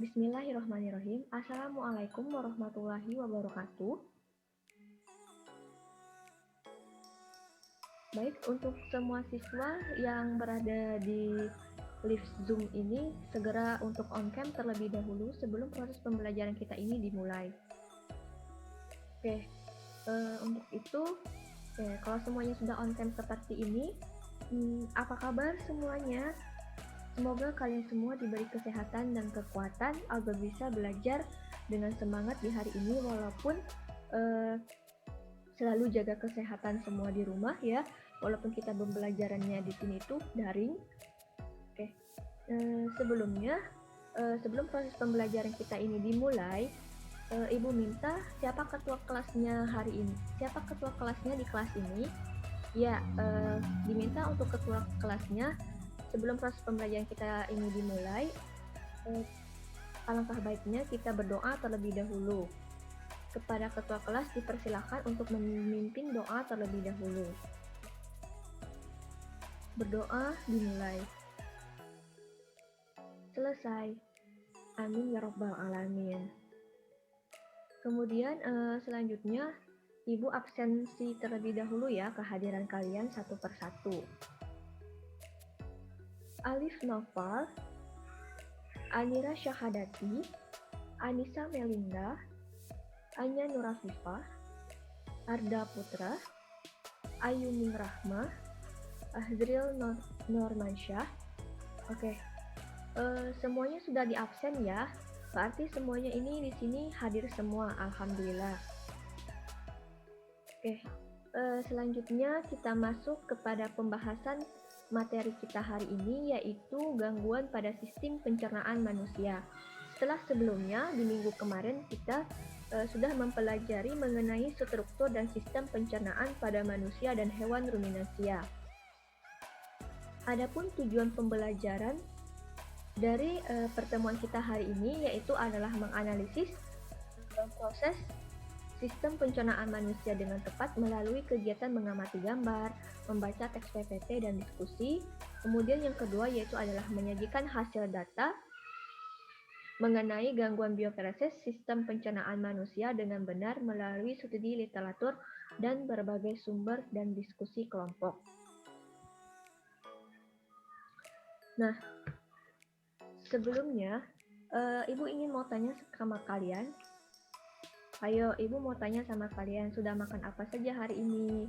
Bismillahirrahmanirrahim. Assalamualaikum warahmatullahi wabarakatuh. Baik, untuk semua siswa yang berada di live Zoom ini, segera untuk on-cam terlebih dahulu sebelum proses pembelajaran kita ini dimulai. Oke, untuk itu, kalau semuanya sudah on-cam seperti ini, apa kabar semuanya? Semoga kalian semua diberi kesehatan dan kekuatan agar bisa belajar dengan semangat di hari ini, walaupun selalu jaga kesehatan semua di rumah ya, walaupun kita pembelajarannya di sini tuh daring. Oke, sebelum proses pembelajaran kita ini dimulai, Ibu minta siapa ketua kelasnya hari ini? Siapa ketua kelasnya di kelas ini? Ya, diminta untuk ketua kelasnya. Sebelum proses pembelajaran kita ini dimulai, alangkah baiknya kita berdoa terlebih dahulu. Kepada ketua kelas dipersilakan untuk memimpin doa terlebih dahulu. Berdoa dimulai. Selesai. Amin ya rabbal alamin. Kemudian selanjutnya Ibu absensi terlebih dahulu ya kehadiran kalian satu persatu. Alif Noval, Anira Syahadati, Anissa Melinda, Anya Nurafifah, Arda Putra, Ayuming Rahma, Azril Normansyah. Oke, semuanya sudah di absen ya. Berarti semuanya ini di sini hadir semua, alhamdulillah. Oke, selanjutnya kita masuk kepada pembahasan materi kita hari ini, yaitu gangguan pada sistem pencernaan manusia. Setelah sebelumnya di minggu kemarin kita sudah mempelajari mengenai struktur dan sistem pencernaan pada manusia dan hewan ruminasia. Adapun tujuan pembelajaran dari pertemuan kita hari ini yaitu adalah menganalisis proses sistem pencernaan manusia dengan tepat melalui kegiatan mengamati gambar, membaca teks PPT dan diskusi. Kemudian yang kedua yaitu adalah menyajikan hasil data mengenai gangguan bioproses sistem pencernaan manusia dengan benar melalui studi literatur dan berbagai sumber dan diskusi kelompok. Nah, sebelumnya Ibu ingin mau tanya sama kalian. Ayo, Ibu mau tanya sama kalian, sudah makan apa saja hari ini?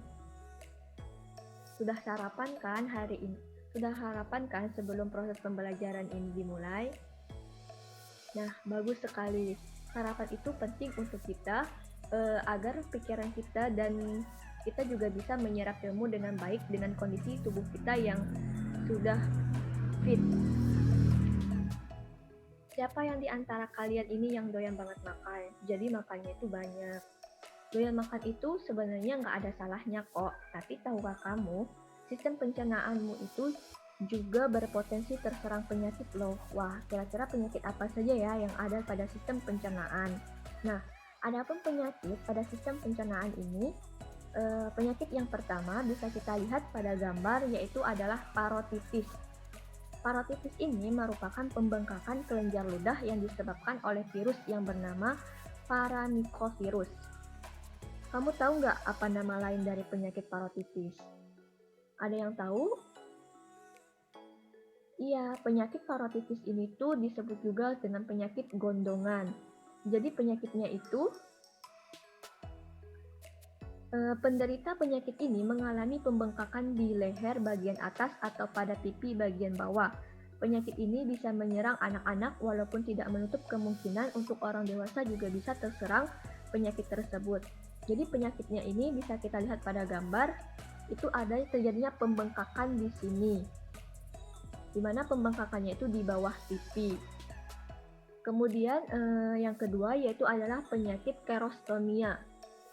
Sudah sarapan kan hari ini? Sudah sarapan kan sebelum proses pembelajaran ini dimulai? Nah, bagus sekali. Sarapan itu penting untuk kita agar pikiran kita dan kita juga bisa menyerap ilmu dengan baik dengan kondisi tubuh kita yang sudah fit. Siapa yang di antara kalian ini yang doyan banget makan? Jadi makannya itu banyak. Doyan makan itu sebenarnya nggak ada salahnya kok. Tapi tahukah kamu, sistem pencernaanmu itu juga berpotensi terserang penyakit loh. Wah, kira-kira penyakit apa saja ya yang ada pada sistem pencernaan? Nah, adapun penyakit pada sistem pencernaan ini, penyakit yang pertama bisa kita lihat pada gambar yaitu adalah parotitis. Parotitis ini merupakan pembengkakan kelenjar ludah yang disebabkan oleh virus yang bernama paramyxovirus. Kamu tahu nggak apa nama lain dari penyakit parotitis? Ada yang tahu? Iya, penyakit parotitis ini tuh disebut juga dengan penyakit gondongan. Jadi penyakitnya itu penderita penyakit ini mengalami pembengkakan di leher bagian atas atau pada pipi bagian bawah. Penyakit ini bisa menyerang anak-anak walaupun tidak menutup kemungkinan untuk orang dewasa juga bisa terserang penyakit tersebut. Jadi penyakitnya ini bisa kita lihat pada gambar, itu ada terjadinya pembengkakan di sini. Di mana pembengkakannya itu di bawah pipi. Kemudian yang kedua yaitu adalah penyakit kerostomia.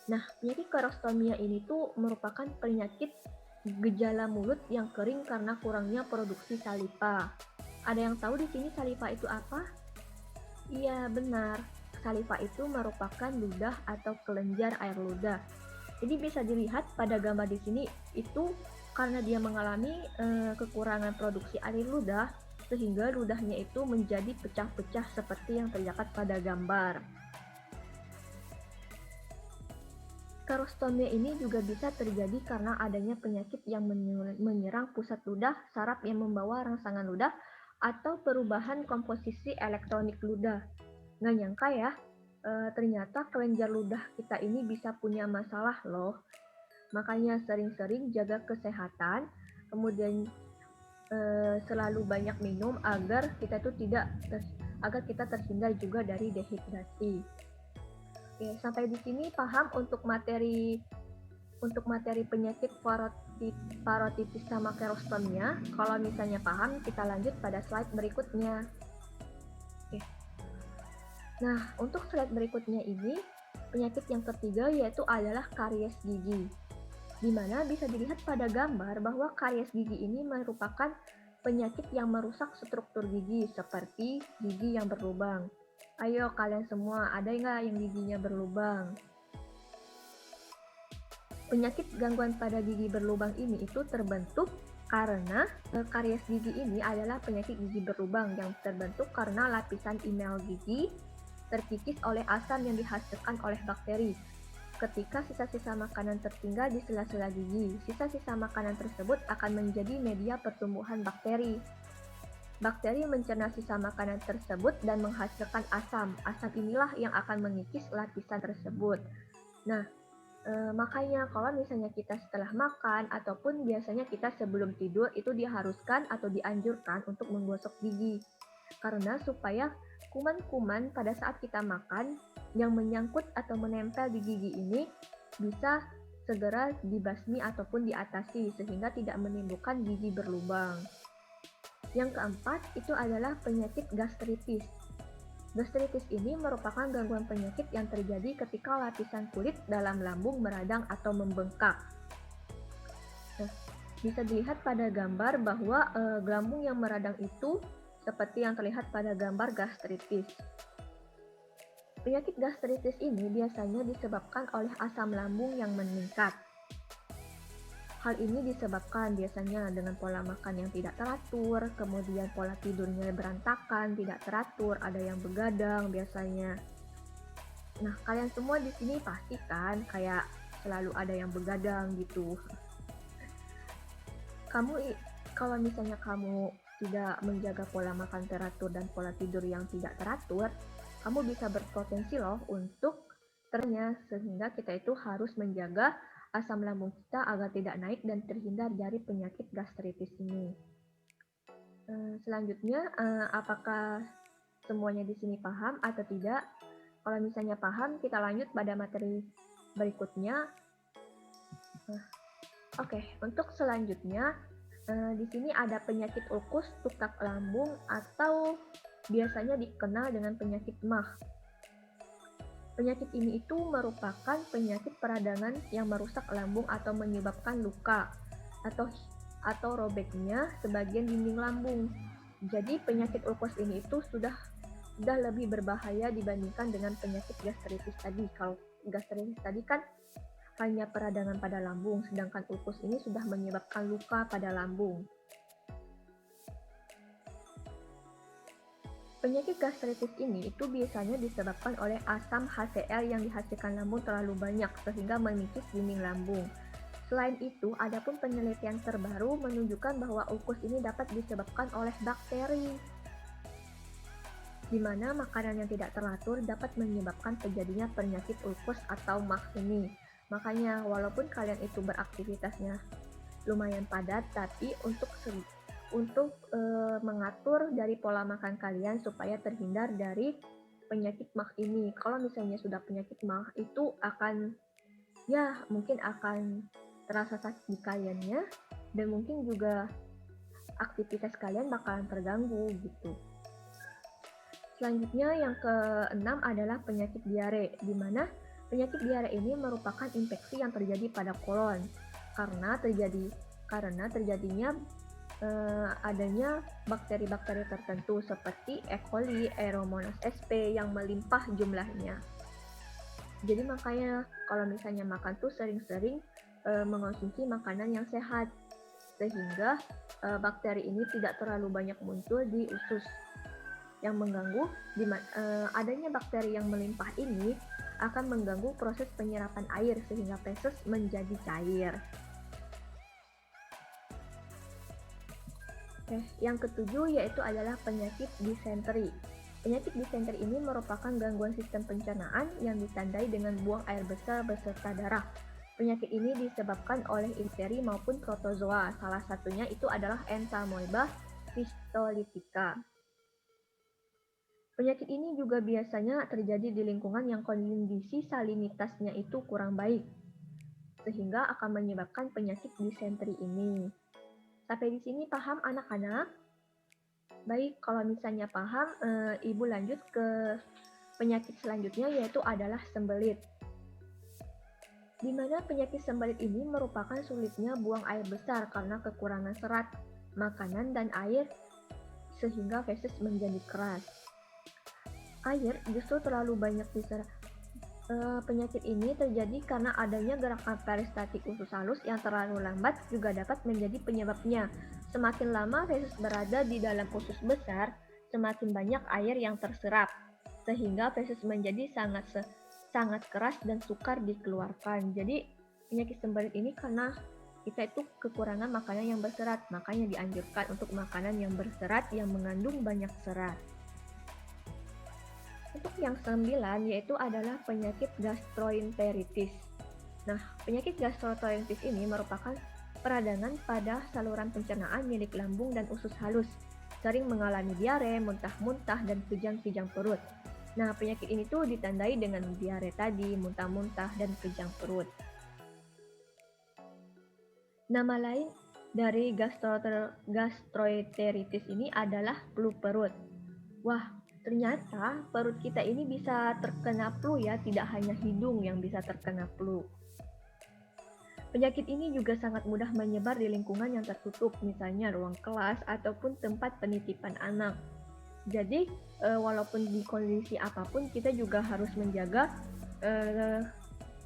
Nah, penyakit kerostomia ini tuh merupakan penyakit gejala mulut yang kering karena kurangnya produksi saliva. Ada yang tahu di sini saliva itu apa? Iya, benar. Saliva itu merupakan ludah atau kelenjar air ludah. Jadi bisa dilihat pada gambar di sini itu karena dia mengalami kekurangan produksi air ludah, sehingga ludahnya itu menjadi pecah-pecah seperti yang terlihat pada gambar. Kerostomia ini juga bisa terjadi karena adanya penyakit yang menyerang pusat ludah, saraf yang membawa rangsangan ludah, atau perubahan komposisi elektronik ludah. Nggak nyangka ya, ternyata kelenjar ludah kita ini bisa punya masalah loh. Makanya sering-sering jaga kesehatan, kemudian selalu banyak minum agar kita terhindar juga dari dehidrasi. Oke, sampai di sini paham untuk materi penyakit parotitis sama kerostomia. Kalau misalnya paham, kita lanjut pada slide berikutnya. Oke. Nah, untuk slide berikutnya ini, penyakit yang ketiga yaitu adalah karies gigi. Di mana bisa dilihat pada gambar bahwa karies gigi ini merupakan penyakit yang merusak struktur gigi seperti gigi yang berlubang. Ayo kalian semua, ada nggak yang giginya berlubang? Penyakit gangguan pada gigi berlubang ini itu terbentuk karena karies gigi ini adalah penyakit gigi berlubang yang terbentuk karena lapisan enamel gigi terkikis oleh asam yang dihasilkan oleh bakteri. Ketika sisa-sisa makanan tertinggal di sela-sela gigi, sisa-sisa makanan tersebut akan menjadi media pertumbuhan bakteri. Bakteri mencerna sisa makanan tersebut dan menghasilkan asam. Asam inilah yang akan mengikis lapisan tersebut. Nah, makanya kalau misalnya kita setelah makan ataupun biasanya kita sebelum tidur itu diharuskan atau dianjurkan untuk menggosok gigi. Karena supaya kuman-kuman pada saat kita makan yang menyangkut atau menempel di gigi ini bisa segera dibasmi ataupun diatasi sehingga tidak menimbulkan gigi berlubang. Yang keempat itu adalah penyakit gastritis. Gastritis ini merupakan gangguan penyakit yang terjadi ketika lapisan kulit dalam lambung meradang atau membengkak. Nah, bisa dilihat pada gambar bahwa lambung yang meradang itu seperti yang terlihat pada gambar gastritis. Penyakit gastritis ini biasanya disebabkan oleh asam lambung yang meningkat. Hal ini disebabkan biasanya dengan pola makan yang tidak teratur, kemudian pola tidurnya berantakan, tidak teratur, ada yang begadang biasanya. Nah, kalian semua di sini pasti kan kayak selalu ada yang begadang gitu. Kalau misalnya kamu tidak menjaga pola makan teratur dan pola tidur yang tidak teratur, kamu bisa berpotensi loh untuk ternyata sehingga kita itu harus menjaga asam lambung kita agar tidak naik dan terhindar dari penyakit gastritis ini. Selanjutnya, apakah semuanya di sini paham atau tidak? Kalau misalnya paham, kita lanjut pada materi berikutnya. Oke, untuk selanjutnya, di sini ada penyakit ulkus tukak lambung atau biasanya dikenal dengan penyakit MAH. Penyakit ini itu merupakan penyakit peradangan yang merusak lambung atau menyebabkan luka atau robeknya sebagian dinding lambung. Jadi penyakit ulkus ini itu sudah lebih berbahaya dibandingkan dengan penyakit gastritis tadi. Kalau gastritis tadi kan hanya peradangan pada lambung, sedangkan ulkus ini sudah menyebabkan luka pada lambung. Penyakit gastritis ini itu biasanya disebabkan oleh asam HCl yang dihasilkan lambung terlalu banyak sehingga mengikis dinding lambung. Selain itu, ada pun penelitian terbaru menunjukkan bahwa ulkus ini dapat disebabkan oleh bakteri, di mana makanan yang tidak teratur dapat menyebabkan terjadinya penyakit ulkus atau MAH ini. Makanya walaupun kalian itu beraktivitasnya lumayan padat, tapi untuk mengatur dari pola makan kalian supaya terhindar dari penyakit MAH ini. Kalau misalnya sudah penyakit MAH itu mungkin akan terasa sakit di kaliannya dan mungkin juga aktivitas kalian bakalan terganggu gitu. Selanjutnya yang keenam adalah penyakit diare, di mana penyakit diare ini merupakan infeksi yang terjadi pada kolon karena terjadinya adanya bakteri-bakteri tertentu seperti E. coli, Aeromonas sp yang melimpah jumlahnya. Jadi makanya kalau misalnya makan tuh sering-sering mengonsumsi makanan yang sehat. sehingga bakteri ini tidak terlalu banyak muncul di usus. Yang mengganggu adanya bakteri yang melimpah ini akan mengganggu proses penyerapan air sehingga feses menjadi cair. Oke, yang ketujuh yaitu adalah penyakit disenteri. Penyakit disenteri ini merupakan gangguan sistem pencernaan yang ditandai dengan buang air besar beserta darah. Penyakit ini disebabkan oleh difteri maupun protozoa. Salah satunya itu adalah Entamoeba histolytica. Penyakit ini juga biasanya terjadi di lingkungan yang kondisi salinitasnya itu kurang baik, sehingga akan menyebabkan penyakit disenteri ini. Sampai di sini paham anak-anak? Baik, kalau misalnya paham, Ibu lanjut ke penyakit selanjutnya yaitu adalah sembelit. Di mana penyakit sembelit ini merupakan sulitnya buang air besar karena kekurangan serat, makanan, dan air sehingga feses menjadi keras. Air justru terlalu banyak diserap. Penyakit ini terjadi karena adanya gerakan peristatik usus halus yang terlalu lambat juga dapat menjadi penyebabnya. Semakin lama feses berada di dalam usus besar, semakin banyak air yang terserap, sehingga feses menjadi sangat keras dan sukar dikeluarkan. Jadi penyakit sembelit ini karena kita itu kekurangan makanan yang berserat, makanya dianjurkan untuk makanan yang berserat yang mengandung banyak serat. Untuk yang 9 yaitu adalah penyakit gastroenteritis. Nah, penyakit gastroenteritis ini merupakan peradangan pada saluran pencernaan milik lambung dan usus halus. Sering mengalami diare, muntah-muntah, dan kejang-kejang perut. Nah, penyakit ini tuh ditandai dengan diare tadi, muntah-muntah, dan kejang perut. Nama lain dari gastroenteritis ini adalah flu perut. Wah, ternyata perut kita ini bisa terkena flu ya, tidak hanya hidung yang bisa terkena flu. Penyakit ini juga sangat mudah menyebar di lingkungan yang tertutup, misalnya ruang kelas ataupun tempat penitipan anak. Jadi, walaupun di kondisi apapun, kita juga harus menjaga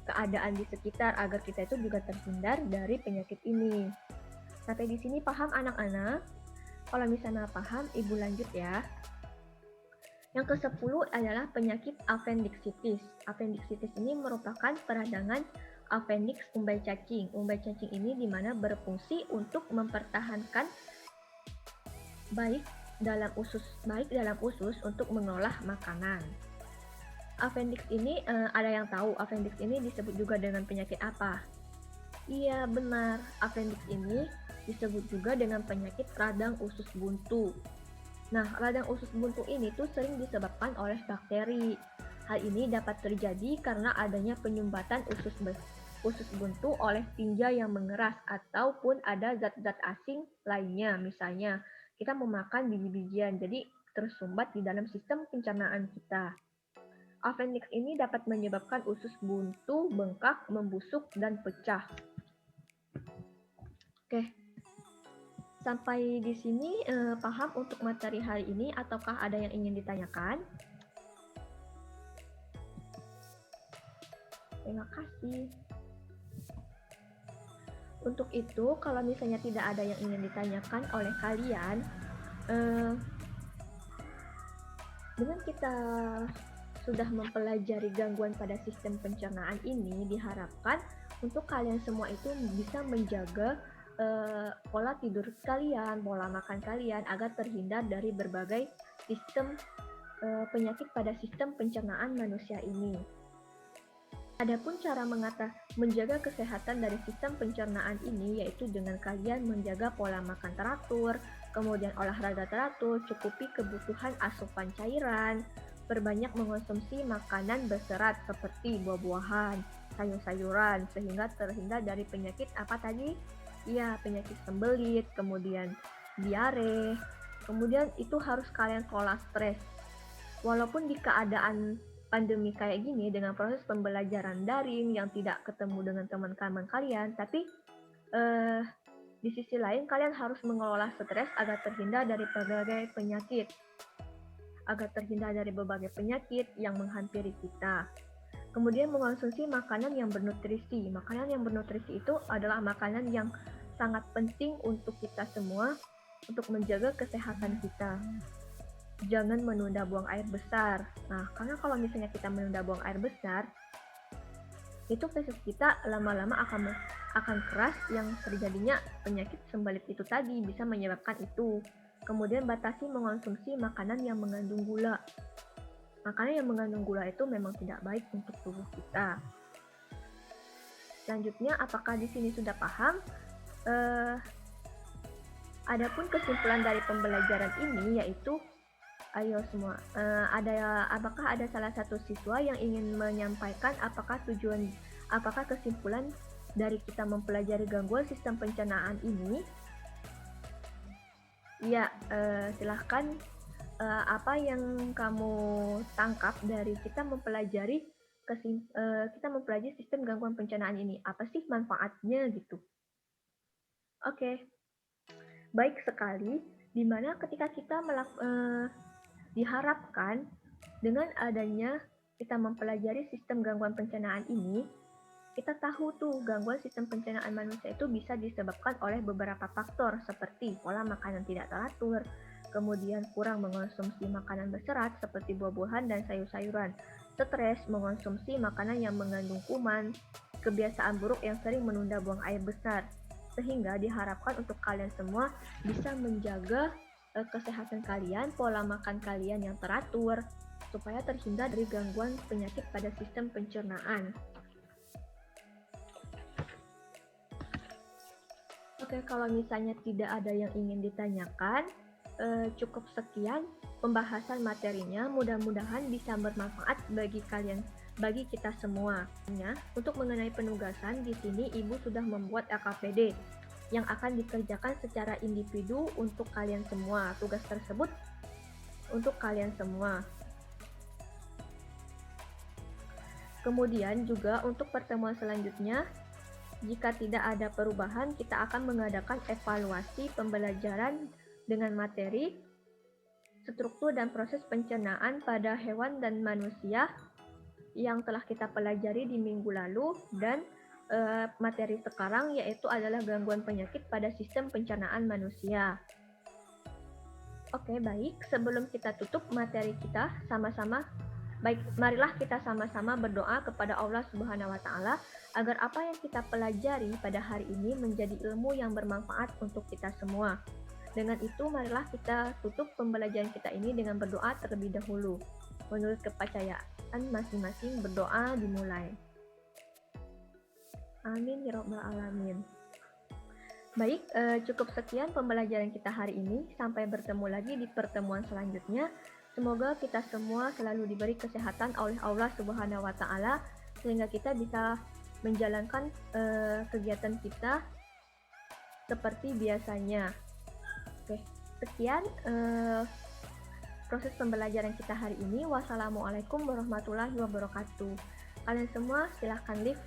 keadaan di sekitar agar kita itu juga terhindar dari penyakit ini. Sampai di sini paham anak-anak? Kalau misalnya paham, Ibu lanjut ya. Yang ke-10 adalah penyakit appendicitis. Appendicitis ini merupakan peradangan appendix umbai cacing. Umbai cacing ini dimana berfungsi untuk mempertahankan baik dalam usus untuk mengolah makanan. Appendix ini ada yang tahu appendix ini disebut juga dengan penyakit apa? Iya benar, appendix ini disebut juga dengan penyakit radang usus buntu. Nah, radang usus buntu ini tuh sering disebabkan oleh bakteri. Hal ini dapat terjadi karena adanya penyumbatan usus buntu oleh tinja yang mengeras ataupun ada zat-zat asing lainnya. Misalnya, kita memakan biji-bijian, jadi tersumbat di dalam sistem pencernaan kita. Appendix ini dapat menyebabkan usus buntu bengkak, membusuk, dan pecah. Oke. Sampai di sini paham untuk materi hari ini ataukah ada yang ingin ditanyakan? Terima kasih. Untuk itu, kalau misalnya tidak ada yang ingin ditanyakan oleh kalian, dengan kita sudah mempelajari gangguan pada sistem pencernaan ini, diharapkan untuk kalian semua itu bisa menjaga pola tidur kalian, pola makan kalian agar terhindar dari berbagai sistem penyakit pada sistem pencernaan manusia ini. Adapun cara menjaga kesehatan dari sistem pencernaan ini yaitu dengan kalian menjaga pola makan teratur, kemudian olahraga teratur, cukupi kebutuhan asupan cairan, perbanyak mengonsumsi makanan berserat seperti buah-buahan, sayur-sayuran sehingga terhindar dari penyakit apa tadi? Ya, penyakit sembelit, kemudian diare, kemudian itu harus kalian kelola stres. Walaupun di keadaan pandemi kayak gini dengan proses pembelajaran daring yang tidak ketemu dengan teman-teman kalian, tapi di sisi lain kalian harus mengelola stres agar terhindar dari berbagai penyakit yang menghampiri kita. Kemudian mengonsumsi makanan yang bernutrisi. Makanan yang bernutrisi itu adalah makanan yang sangat penting untuk kita semua untuk menjaga kesehatan kita. Jangan menunda buang air besar. Nah, karena kalau misalnya kita menunda buang air besar, itu feses kita lama-lama akan keras yang terjadinya penyakit sembalit itu tadi bisa menyebabkan itu. Kemudian batasi mengonsumsi makanan yang mengandung gula. Makanan yang mengandung gula itu memang tidak baik untuk tubuh kita. Selanjutnya, apakah di sini sudah paham? Adapun kesimpulan dari pembelajaran ini yaitu, ayo semua, apakah ada salah satu siswa yang ingin menyampaikan apakah kesimpulan dari kita mempelajari gangguan sistem pencernaan ini? Ya, silahkan. Apa yang kamu tangkap dari kita mempelajari sistem gangguan pencernaan ini? Apa sih manfaatnya gitu? Oke. Baik sekali, di mana ketika kita diharapkan dengan adanya kita mempelajari sistem gangguan pencernaan ini, kita tahu tuh gangguan sistem pencernaan manusia itu bisa disebabkan oleh beberapa faktor seperti pola makanan tidak teratur, kemudian kurang mengonsumsi makanan berserat seperti buah-buahan dan sayur-sayuran, stres, mengonsumsi makanan yang mengandung kuman, kebiasaan buruk yang sering menunda buang air besar. Sehingga diharapkan untuk kalian semua bisa menjaga kesehatan kalian, pola makan kalian yang teratur, supaya terhindar dari gangguan penyakit pada sistem pencernaan. Oke, kalau misalnya tidak ada yang ingin ditanyakan, cukup sekian pembahasan materinya. Mudah-mudahan bisa bermanfaat bagi kita semua. Untuk mengenai penugasan, di sini Ibu sudah membuat LKPD yang akan dikerjakan secara individu untuk kalian semua. Tugas tersebut untuk kalian semua. Kemudian juga untuk pertemuan selanjutnya, jika tidak ada perubahan, kita akan mengadakan evaluasi pembelajaran dengan materi, struktur dan proses pencernaan pada hewan dan manusia yang telah kita pelajari di minggu lalu, dan materi sekarang yaitu adalah gangguan penyakit pada sistem pencernaan manusia. Oke, baik. Sebelum kita tutup materi kita marilah kita sama-sama berdoa kepada Allah Subhanahu wa Ta'ala agar apa yang kita pelajari pada hari ini menjadi ilmu yang bermanfaat untuk kita semua. Dengan itu, marilah kita tutup pembelajaran kita ini dengan berdoa terlebih dahulu. Menurut kepercayaan masing-masing, berdoa dimulai. Amin ya rabbal alamin. Baik, cukup sekian pembelajaran kita hari ini. Sampai bertemu lagi di pertemuan selanjutnya. Semoga kita semua selalu diberi kesehatan oleh Allah Subhanahu wa Ta'ala sehingga kita bisa menjalankan kegiatan kita seperti biasanya. Oke, sekian proses pembelajaran kita hari ini. Wassalamualaikum warahmatullahi wabarakatuh. Kalian semua silahkan leave